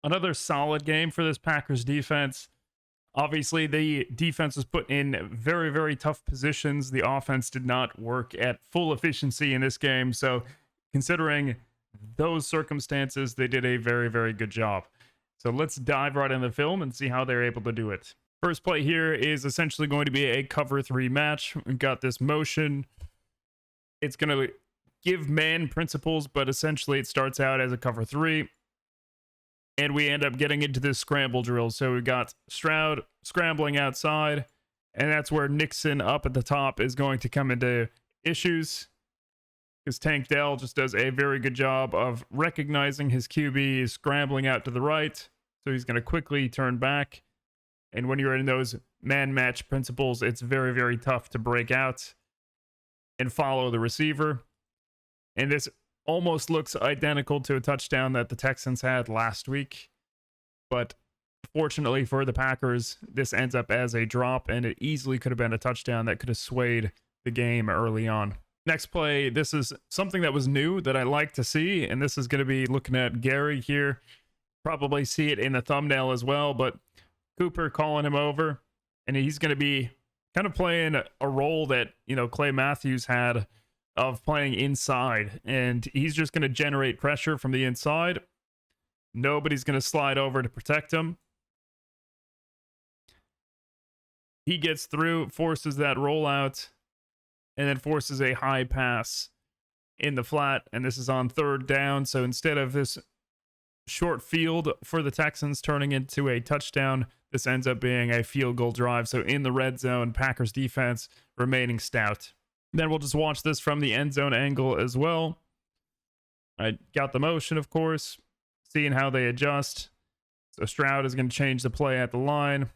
Another solid game for this Packers defense. Obviously, the defense was put in very, very tough positions. The offense did not work at full efficiency in this game. So, considering those circumstances, they did a very, very good job. So, let's dive right into the film and see how they're able to do it. First play here is essentially going to be a cover 3 match. We've got this motion. It's going to give man principles, but essentially it starts out as a cover 3. And we end up getting into this scramble drill. So we got Stroud scrambling outside, and that's where Nixon up at the top is going to come into issues, because Tank Dell just does a very good job of recognizing his QB is scrambling out to the right. So he's going to quickly turn back. And when you're in those man match principles, it's very, very tough to break out and follow the receiver. And this almost looks identical to a touchdown that the Texans had last week. But fortunately for the Packers, this ends up as a drop, and it easily could have been a touchdown that could have swayed the game early on. Next play, this is something that was new that I like to see, and this is going to be looking at Gary here. Probably see it in the thumbnail as well, but Cooper calling him over, and he's going to be kind of playing a role that, Clay Matthews had of playing inside, and he's just going to generate pressure from the inside. Nobody's going to slide over to protect him. He gets through, forces that rollout, and then forces a high pass in the flat, and this is on 3rd down. So instead of this short field for the Texans turning into a touchdown, this ends up being a field goal drive. So in the red zone, Packers defense remaining stout. Then we'll just watch this from the end zone angle as well. I got the motion, of course, seeing how they adjust. So Stroud is going to change the play at the line.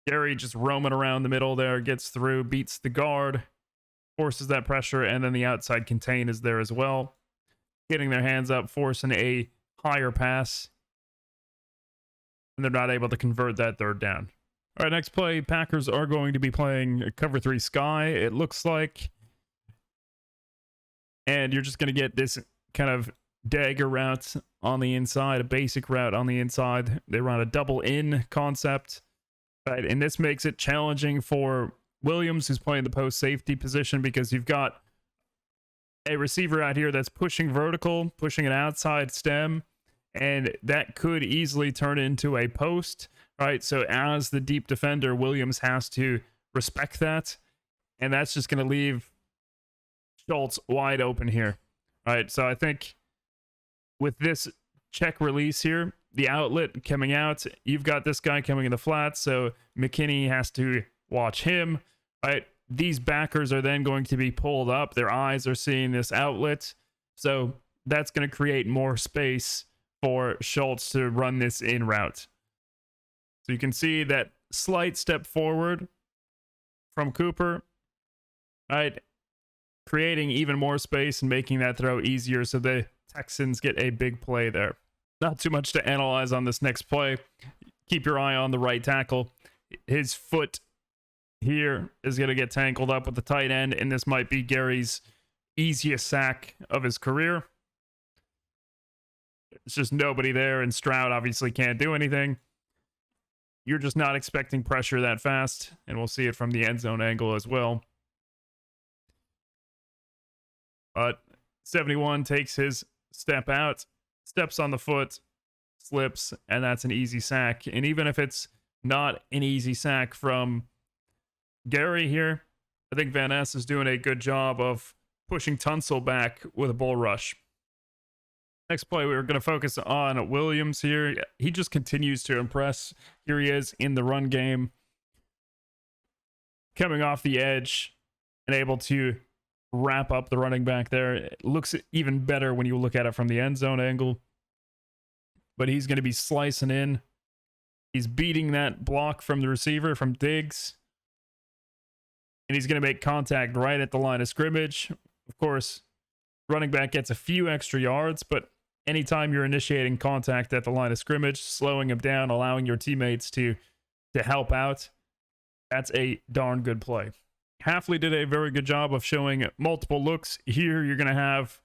Gary just roaming around the middle there, gets through, beats the guard, forces that pressure, and then the outside contain is there as well. Getting their hands up, forcing a higher pass. And they're not able to convert that 3rd down. All right, next play, Packers are going to be playing cover 3 sky, it looks like. And you're just going to get this kind of dagger route on the inside, a basic route on the inside. They run a double in concept, right? And this makes it challenging for Williams, who's playing the post safety position, because you've got a receiver out here that's pushing vertical, pushing an outside stem, and that could easily turn into a post. Right, so as the deep defender, Williams has to respect that, and that's just going to leave Schultz wide open here. All right, so I think with this check release here, the outlet coming out, you've got this guy coming in the flat, so McKinney has to watch him. Right, these backers are then going to be pulled up. Their eyes are seeing this outlet, so that's going to create more space for Schultz to run this in route. So you can see that slight step forward from Cooper, right? Creating even more space and making that throw easier, so the Texans get a big play there. Not too much to analyze on this next play. Keep your eye on the right tackle. His foot here is going to get tangled up with the tight end, and this might be Gary's easiest sack of his career. It's just nobody there, and Stroud obviously can't do anything. You're just not expecting pressure that fast, and we'll see it from the end zone angle as well. But 71 takes his step out, steps on the foot, slips, and that's an easy sack. And even if it's not an easy sack from Gary here, I think Van Ness is doing a good job of pushing Tunsil back with a bull rush. Next play, we're going to focus on Williams here. He just continues to impress. Here he is in the run game, coming off the edge and able to wrap up the running back there. It looks even better when you look at it from the end zone angle. But he's going to be slicing in. He's beating that block from the receiver, from Diggs. And he's going to make contact right at the line of scrimmage. Of course, running back gets a few extra yards, but anytime you're initiating contact at the line of scrimmage, slowing him down, allowing your teammates to help out, that's a darn good play. Hafley did a very good job of showing multiple looks. Here you're going to have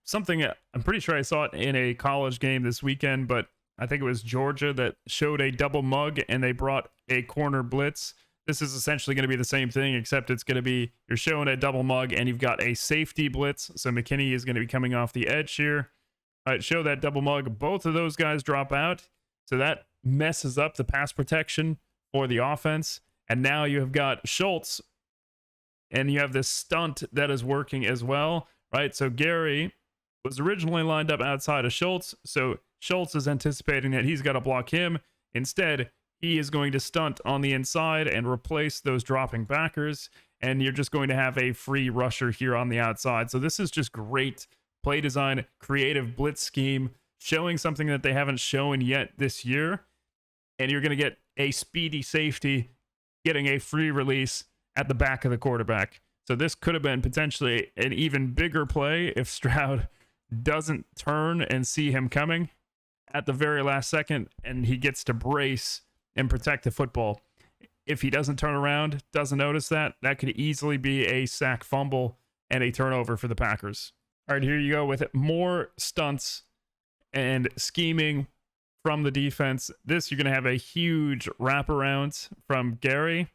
something I'm pretty sure I saw it in a college game this weekend, but I think it was Georgia that showed a double mug and they brought a corner blitz. This is essentially going to be the same thing, except it's going to be you're showing a double mug and you've got a safety blitz. So McKinney is going to be coming off the edge here. All right, show that double mug. Both of those guys drop out. So that messes up the pass protection for the offense. And now you have got Schultz and you have this stunt that is working as well, right? So Gary was originally lined up outside of Schultz. So Schultz is anticipating that he's got to block him. Instead, he is going to stunt on the inside and replace those dropping backers. And you're just going to have a free rusher here on the outside. So this is just great play design, creative blitz scheme, showing something that they haven't shown yet this year. And you're going to get a speedy safety getting a free release at the back of the quarterback. So this could have been potentially an even bigger play if Stroud doesn't turn and see him coming at the very last second and he gets to brace and protect the football. If he doesn't turn around, doesn't notice that, that could easily be a sack, fumble, and a turnover for the Packers. All right, here you go with it. More stunts and scheming from the defense. This, you're going to have a huge wraparound from Gary,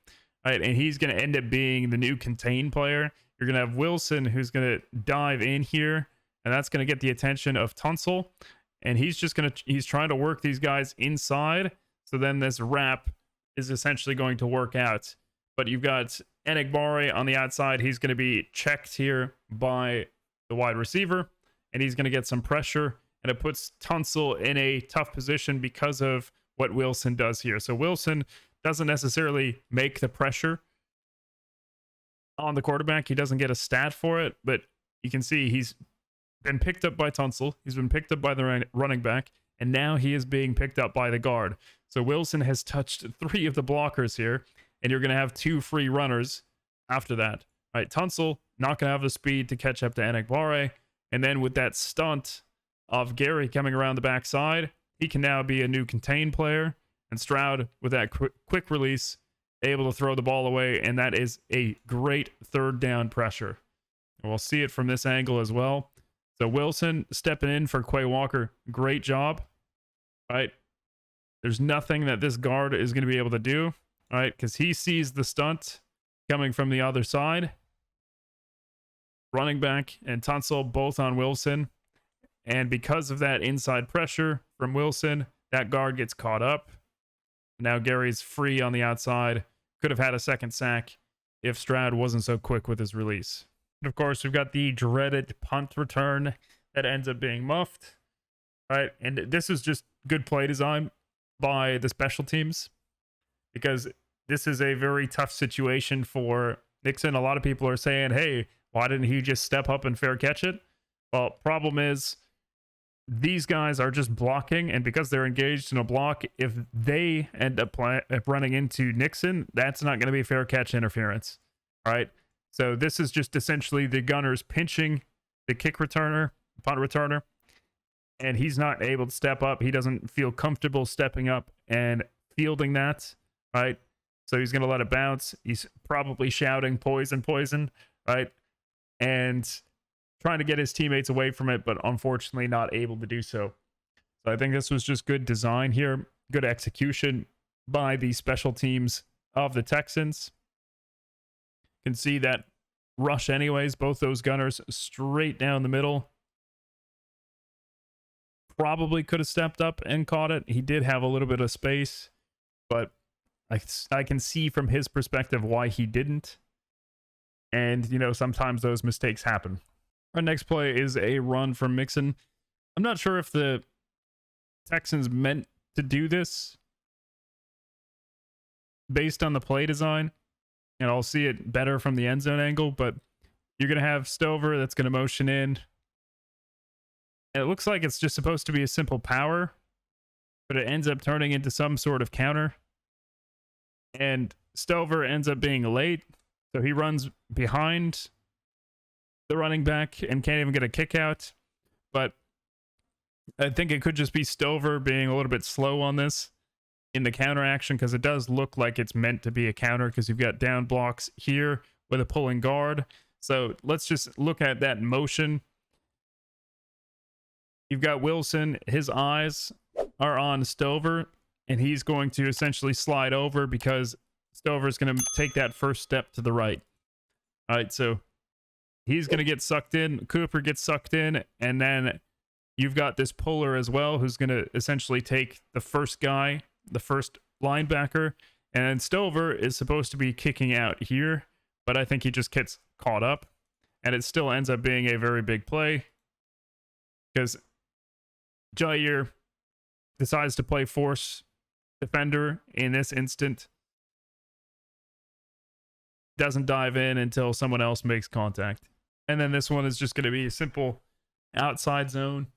right? And he's going to end up being the new contain player. You're going to have Wilson, who's going to dive in here, and that's going to get the attention of Tunsil. And he's trying to work these guys inside. So then this wrap is essentially going to work out. But you've got Enagbare on the outside. He's going to be checked here by the wide receiver, and he's going to get some pressure, and it puts Tunsil in a tough position because of what Wilson does here. So Wilson doesn't necessarily make the pressure on the quarterback. He doesn't get a stat for it, but you can see he's been picked up by Tunsil. He's been picked up by the running back, and now he is being picked up by the guard. So Wilson has touched 3 of the blockers here, and you're going to have 2 free runners after that. All right, Tunsil not going to have the speed to catch up to Enagbare, and then with that stunt of Gary coming around the backside, he can now be a new contain player, and Stroud with that quick release able to throw the ball away, and that is a great third down pressure. And we'll see it from this angle as well. So Wilson stepping in for Quay Walker, great job, right? There's nothing that this guard is going to be able to do, right? Because he sees the stunt coming from the other side. Running back and Tunsil both on Wilson. And because of that inside pressure from Wilson, that guard gets caught up. Now Gary's free on the outside. Could have had a second sack if Stroud wasn't so quick with his release. And of course, we've got the dreaded punt return that ends up being muffed. Right? And this is just good play design by the special teams, because this is a very tough situation for Nixon. A lot of people are saying, hey, why didn't he just step up and fair catch it? Well, problem is these guys are just blocking, and because they're engaged in a block, if they end up running into Nixon, that's not going to be fair catch interference. All right. So this is just essentially the Gunners pinching the kick returner, punt returner, and he's not able to step up. He doesn't feel comfortable stepping up and fielding that, right? So he's going to let it bounce. He's probably shouting poison, poison, right? And trying to get his teammates away from it, but unfortunately not able to do so. So I think this was just good design here, good execution by the special teams of the Texans. You can see that rush anyways, both those Gunners straight down the middle. Probably could have stepped up and caught it. He did have a little bit of space, but I can see from his perspective why he didn't. And, you know, sometimes those mistakes happen. Our next play is a run from Mixon. I'm not sure if the Texans meant to do this based on the play design, and I'll see it better from the end zone angle, but you're going to have Stover that's going to motion in. And it looks like it's just supposed to be a simple power, but it ends up turning into some sort of counter. And Stover ends up being late, so he runs behind the running back and can't even get a kick out. But I think it could just be Stover being a little bit slow on this in the counter action, because it does look like it's meant to be a counter, because you've got down blocks here with a pulling guard. So let's just look at that motion. You've got Wilson. His eyes are on Stover, and he's going to essentially slide over because Stover is going to take that first step to the right. All right, so he's going to get sucked in. Cooper gets sucked in, and then you've got this puller as well who's going to essentially take the first guy, the first linebacker, and then Stover is supposed to be kicking out here, but I think he just gets caught up, and it still ends up being a very big play because Jair decides to play force defender in this instant. Doesn't dive in until someone else makes contact. And then this one is just going to be a simple outside zone.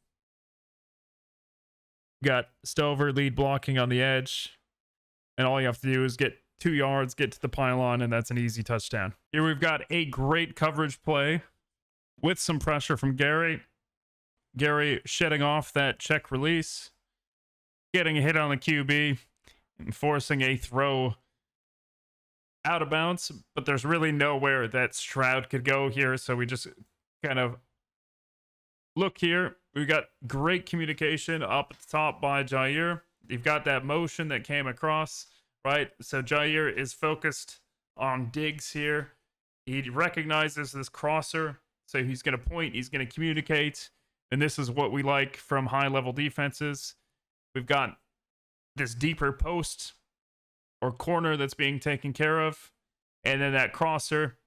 Got Stover lead blocking on the edge. And all you have to do is get 2 yards, get to the pylon, and that's an easy touchdown. Here we've got a great coverage play with some pressure from Gary. Gary shedding off that check release, getting a hit on the QB, and forcing a throw out of bounds. But there's really nowhere that Stroud could go here, so we just kind of look here. We've got great communication up at the top by Jair. You've got that motion that came across, right? So Jair is focused on Diggs here. He recognizes this crosser, so he's going to point, he's going to communicate. And this is what we like from high-level defenses. We've got this deeper post or corner that's being taken care of. And then that crosser,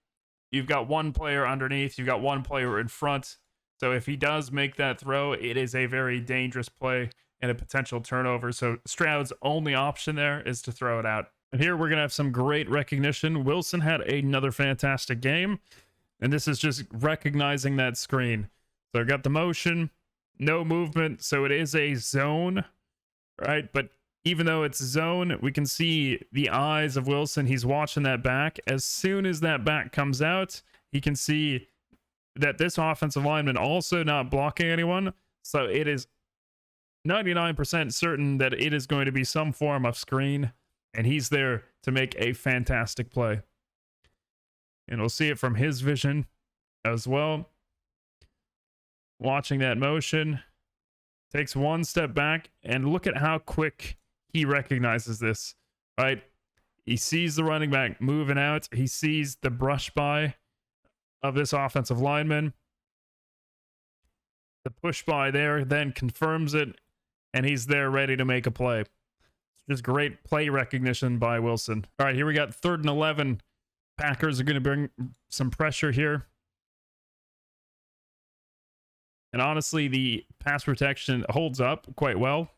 you've got one player underneath, you've got one player in front. So if he does make that throw, it is a very dangerous play and a potential turnover. So Stroud's only option there is to throw it out. And here we're going to have some great recognition. Wilson had another fantastic game. And this is just recognizing that screen. So I got the motion, no movement, so it is a zone, right? But even though it's zone, we can see the eyes of Wilson. He's watching that back. As soon as that back comes out, he can see that this offensive lineman also not blocking anyone. So it is 99% certain that it is going to be some form of screen, and he's there to make a fantastic play. And we'll see it from his vision as well. Watching that motion, takes one step back, and look at how quick he recognizes this, right? He sees the running back moving out. He sees the brush by of this offensive lineman. The push by there then confirms it, and he's there ready to make a play. It's just great play recognition by Wilson. All right, here we got 3rd and 11. Packers are going to bring some pressure here. And honestly, the pass protection holds up quite well.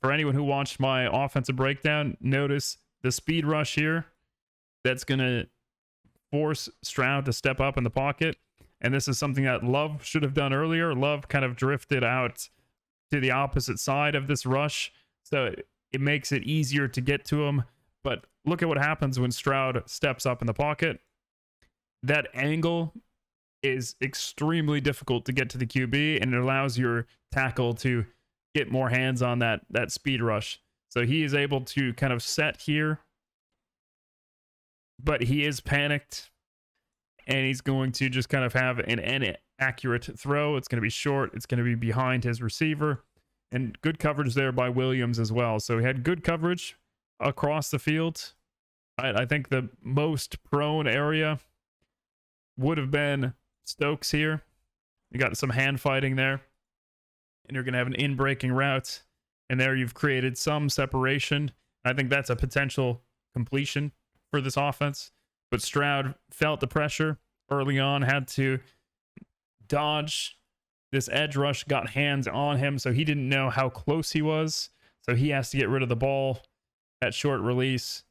For anyone who watched my offensive breakdown, notice the speed rush here. That's going to force Stroud to step up in the pocket. And this is something that Love should have done earlier. Love kind of drifted out to the opposite side of this rush. So it makes it easier to get to him. But look at what happens when Stroud steps up in the pocket. That angle is extremely difficult to get to the QB, and it allows your tackle to get more hands on that speed rush. So he is able to kind of set here, but he is panicked, and he's going to just kind of have an inaccurate throw. It's going to be short. It's going to be behind his receiver, and good coverage there by Williams as well. So he had good coverage across the field. I think the most prone area would have been Stokes here. You got some hand fighting there, and you're going to have an in-breaking route, and there you've created some separation. I think that's a potential completion for this offense, but Stroud felt the pressure early on, had to dodge this edge rush, got hands on him, so he didn't know how close he was, so he has to get rid of the ball at short release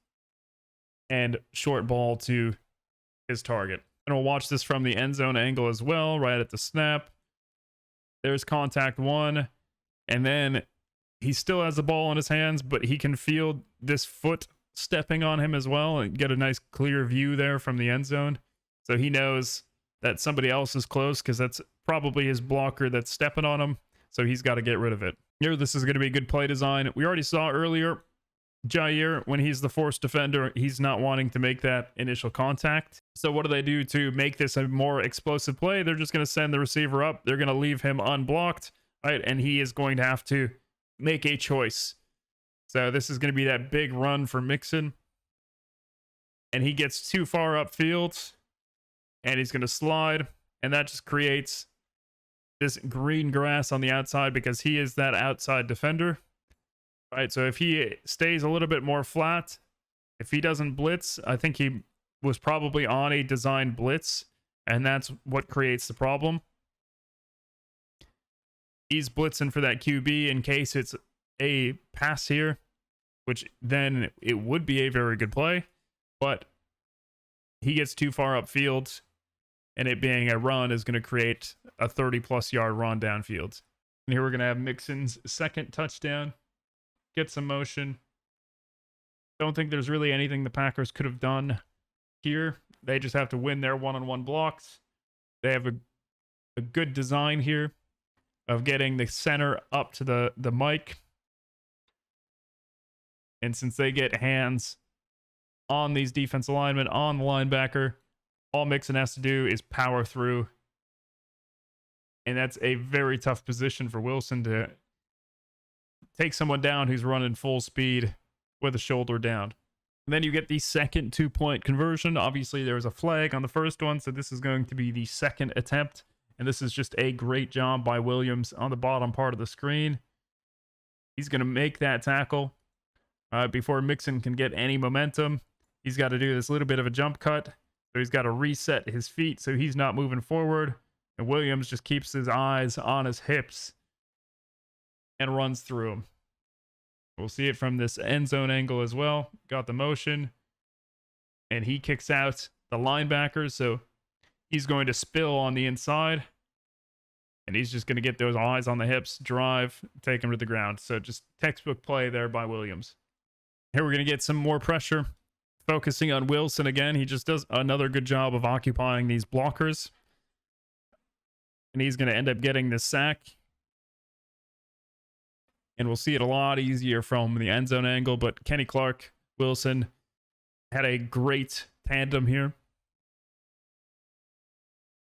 and short ball to his target. And we'll watch this from the end zone angle as well, right at the snap. There's contact one, and then he still has the ball in his hands, but he can feel this foot stepping on him as well and get a nice clear view there from the end zone. So he knows that somebody else is close because that's probably his blocker that's stepping on him. So he's got to get rid of it. Here, this is going to be a good play design. We already saw earlier, Jair, when he's the force defender, he's not wanting to make that initial contact. So what do they do to make this a more explosive play? They're just going to send the receiver up. They're going to leave him unblocked. right? And he is going to have to make a choice. So this is going to be that big run for Mixon. And he gets too far upfield. And he's going to slide. And that just creates this green grass on the outside because he is that outside defender. Right, so if he stays a little bit more flat, if he doesn't blitz, I think he was probably on a designed blitz. And that's what creates the problem. He's blitzing for that QB in case it's a pass here, which then it would be a very good play, but he gets too far upfield, and it being a run is going to create a 30-plus yard run downfield. And here we're going to have Mixon's second touchdown. Get some motion. Don't think there's really anything the Packers could have done here. They just have to win their one-on-one blocks. They have a good design here of getting the center up to the mic. And since they get hands on these defensive linemen, on the linebacker, all Mixon has to do is power through. And that's a very tough position for Wilson to take someone down who's running full speed with a shoulder down. And then you get the second 2-point conversion. Obviously, there was a flag on the first one, so this is going to be the second attempt. And this is just a great job by Williams on the bottom part of the screen. He's going to make that tackle before Mixon can get any momentum. He's got to do this little bit of a jump cut. So he's got to reset his feet so he's not moving forward. And Williams just keeps his eyes on his hips and runs through him. We'll see it from this end zone angle as well. Got the motion. And he kicks out the linebacker. So he's going to spill on the inside. And he's just going to get those eyes on the hips, drive, take him to the ground. So just textbook play there by Williams. Here we're going to get some more pressure. Focusing on Wilson again. He just does another good job of occupying these blockers. And he's going to end up getting the sack. And we'll see it a lot easier from the end zone angle. But Kenny Clark, Wilson had a great tandem here.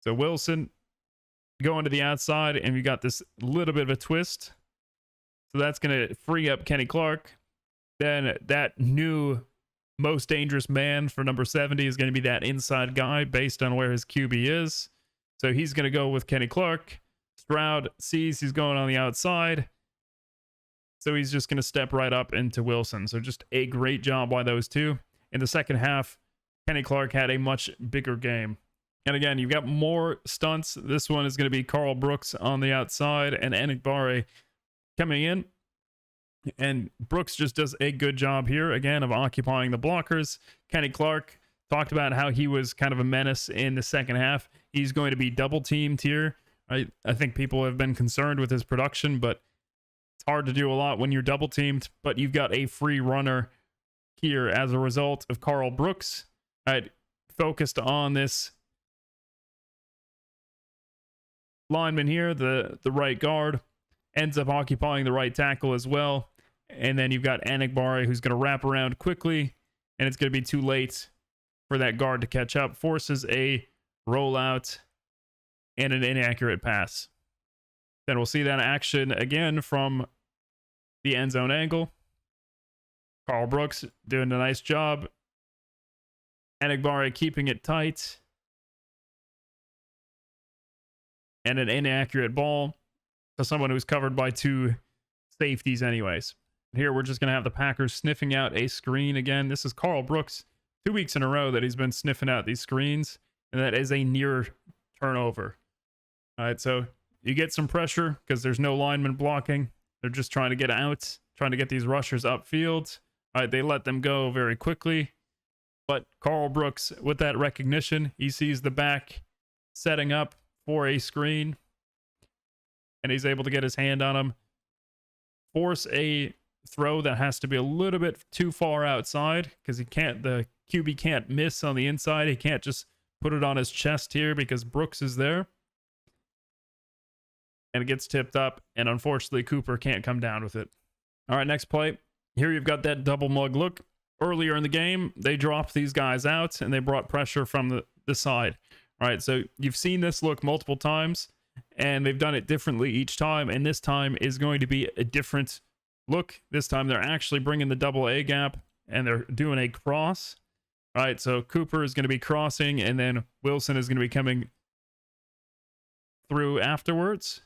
So Wilson going to the outside, and we got this little bit of a twist. So that's going to free up Kenny Clark. Then that new most dangerous man for number 70 is going to be that inside guy based on where his QB is. So he's going to go with Kenny Clark. Stroud sees he's going on the outside. So he's just going to step right up into Wilson. So just a great job by those two. In the second half, Kenny Clark had a much bigger game. And again, you've got more stunts. This one is going to be Carl Brooks on the outside and Enigbare coming in. And Brooks just does a good job here, again, of occupying the blockers. Kenny Clark talked about how he was kind of a menace in the second half. He's going to be double teamed here. I think people have been concerned with his production, but it's hard to do a lot when you're double teamed. But you've got a free runner here as a result of Carl Brooks. Focused on this lineman here, the right guard, ends up occupying the right tackle as well. And then you've got Enigbare, who's going to wrap around quickly, and it's going to be too late for that guard to catch up. Forces a rollout and an inaccurate pass. Then we'll see that action again from the end zone angle. Carl Brooks doing a nice job. Enigbare keeping it tight. And an inaccurate ball to someone who's covered by two safeties anyways. Here we're just going to have the Packers sniffing out a screen again. This is Carl Brooks, 2 weeks in a row that he's been sniffing out these screens, and that is a near turnover. All right, so you get some pressure because there's no lineman blocking. They're just trying to get out, trying to get these rushers upfield. All right, they let them go very quickly. But Carl Brooks, with that recognition, he sees the back setting up for a screen, and he's able to get his hand on him, force a throw that has to be a little bit too far outside because the QB can't miss on the inside. He can't just put it on his chest here because Brooks is there, and it gets tipped up, and unfortunately Cooper can't come down with it. All right, next play. Here you've got that double mug look. Earlier in the game, they dropped these guys out and they brought pressure from the side. All right, so you've seen this look multiple times. and they've done it differently each time, and this time is going to be a different look. This time they're actually bringing the double A gap, and they're doing a cross. All right, so Cooper is going to be crossing, and then Wilson is going to be coming through afterwards.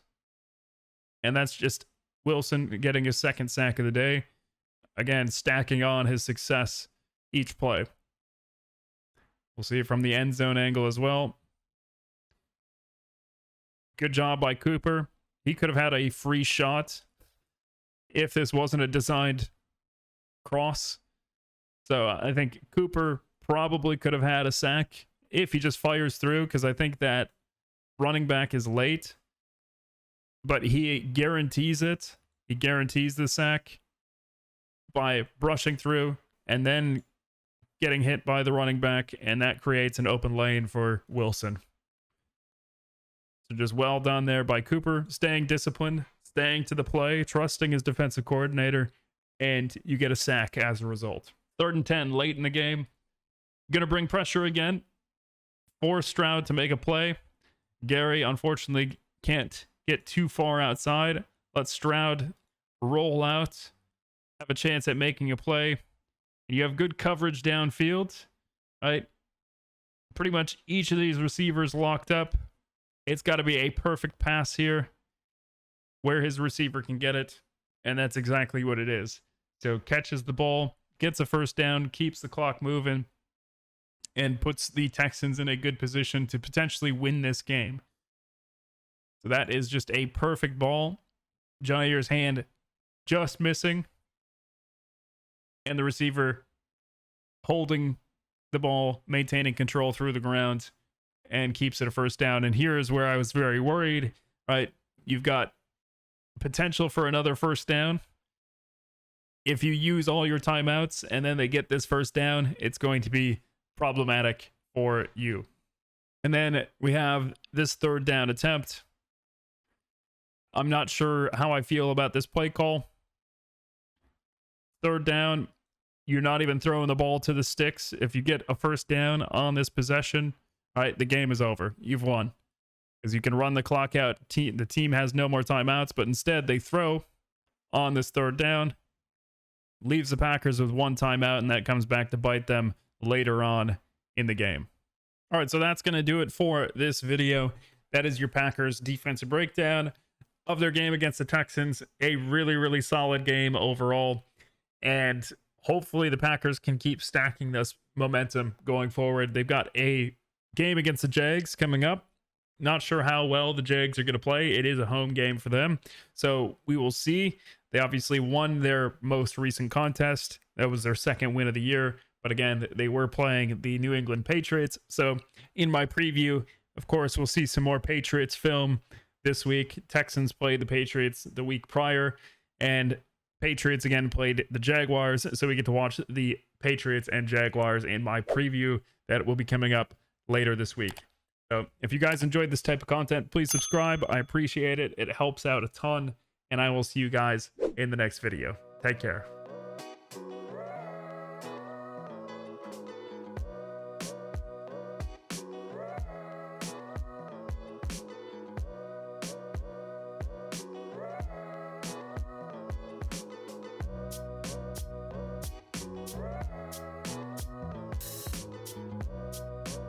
And that's just Wilson getting his second sack of the day. Again, stacking on his success each play. We'll see it from the end zone angle as well. Good job by Cooper. He could have had a free shot if this wasn't a designed cross. So I think Cooper probably could have had a sack if he just fires through, because I think that running back is late. But he guarantees it. He guarantees the sack by brushing through and then getting hit by the running back, and that creates an open lane for Wilson. So just well done there by Cooper, staying disciplined, staying to the play, trusting his defensive coordinator, and you get a sack as a result. 3rd and 10 late in the game. Going to bring pressure again. Force Stroud to make a play. Gary, unfortunately, can't get too far outside. Let Stroud roll out, have a chance at making a play. And you have good coverage downfield, right? Pretty much each of these receivers locked up. It's got to be a perfect pass here where his receiver can get it, and that's exactly what it is. So catches the ball, gets a first down, keeps the clock moving, and puts the Texans in a good position to potentially win this game. So that is just a perfect ball. Jair's hand just missing, and the receiver holding the ball, maintaining control through the ground, and keeps it a first down. And here is where I was very worried, right? You've got potential for another first down. If you use all your timeouts and then they get this first down, it's going to be problematic for you. And then we have this 3rd down attempt. I'm not sure how I feel about this play call. 3rd down, you're not even throwing the ball to the sticks. If you get a first down on this possession, all right, the game is over. You've won. Because you can run the clock out. The team has no more timeouts, but instead they throw on this 3rd down. Leaves the Packers with 1 timeout, and that comes back to bite them later on in the game. All right, so that's going to do it for this video. That is your Packers defensive breakdown of their game against the Texans. A really, really solid game overall. And hopefully the Packers can keep stacking this momentum going forward. They've got a game against the Jags coming up. Not sure how well the Jags are going to play. It is a home game for them. So we will see. They obviously won their most recent contest. That was their 2nd win of the year. But again, they were playing the New England Patriots. So in my preview, of course, we'll see some more Patriots film this week. Texans played the Patriots the week prior, and Patriots again played the Jaguars. So we get to watch the Patriots and Jaguars in my preview that will be coming up later this week. So if you guys enjoyed this type of content, please subscribe. I appreciate it. It helps out a ton. And I will see you guys in the next video. Take care.